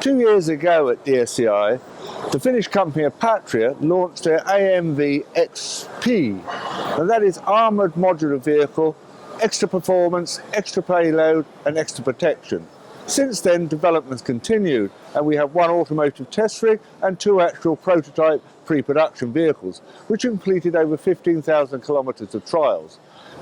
2 years ago at DSEI, the Finnish company of Patria launched their AMV XP, and that is Armoured Modular Vehicle, extra performance, extra payload and extra protection. Since then, development's continued, and we have one automotive test rig and 2 actual prototype pre-production vehicles, which completed over 15,000 kilometres of trials.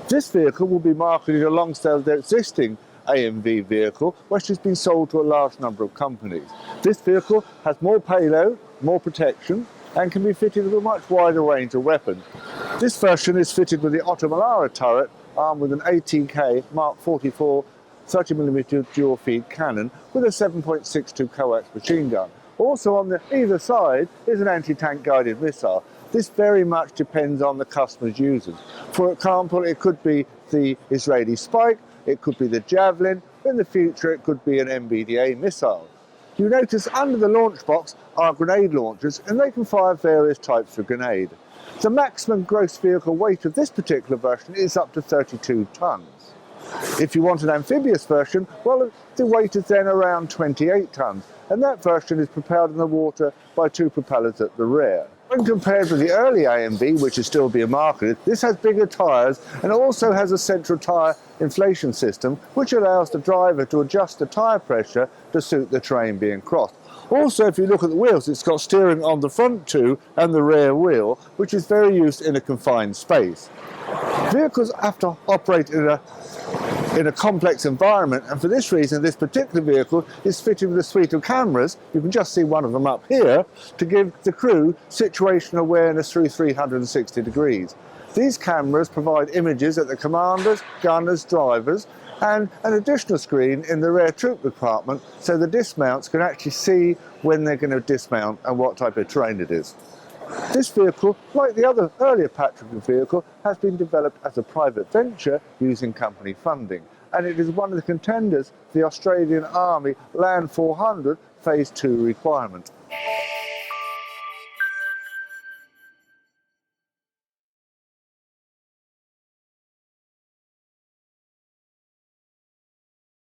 This vehicle will be marketed alongside their existing AMV vehicle, which has been sold to a large number of companies. This vehicle has more payload, more protection, and can be fitted with a much wider range of weapons. This version is fitted with the Ottomalara turret, armed with an 18K Mark 44 30mm dual feed cannon with a 7.62 coax machine gun. Also on either side is an anti-tank guided missile. This very much depends on the customer's users. For example, it could be the Israeli Spike, it could be the Javelin, in the future it could be an MBDA missile. You notice under the launch box are grenade launchers, and they can fire various types of grenade. The maximum gross vehicle weight of this particular version is up to 32 tons. If you want an amphibious version, well, the weight is then around 28 tons, and that version is propelled in the water by 2 propellers at the rear. When compared with the early AMV, which is still being marketed, this has bigger tyres and also has a central tyre inflation system, which allows the driver to adjust the tyre pressure to suit the terrain being crossed. Also, if you look at the wheels, it's got steering on the front 2 and the rear wheel, which is very used in a confined space. Vehicles have to operate in a complex environment, and for this reason this particular vehicle is fitted with a suite of cameras. You can just see one of them up here to give the crew situation awareness through 360 degrees. These cameras provide images at the commanders, gunners, drivers, and an additional screen in the rear troop compartment so the dismounts can actually see when they're going to dismount and what type of terrain it is. This vehicle, like the other earlier Patria vehicle, has been developed as a private venture using company funding, and it is one of the contenders for the Australian Army Land 400 Phase 2 requirement.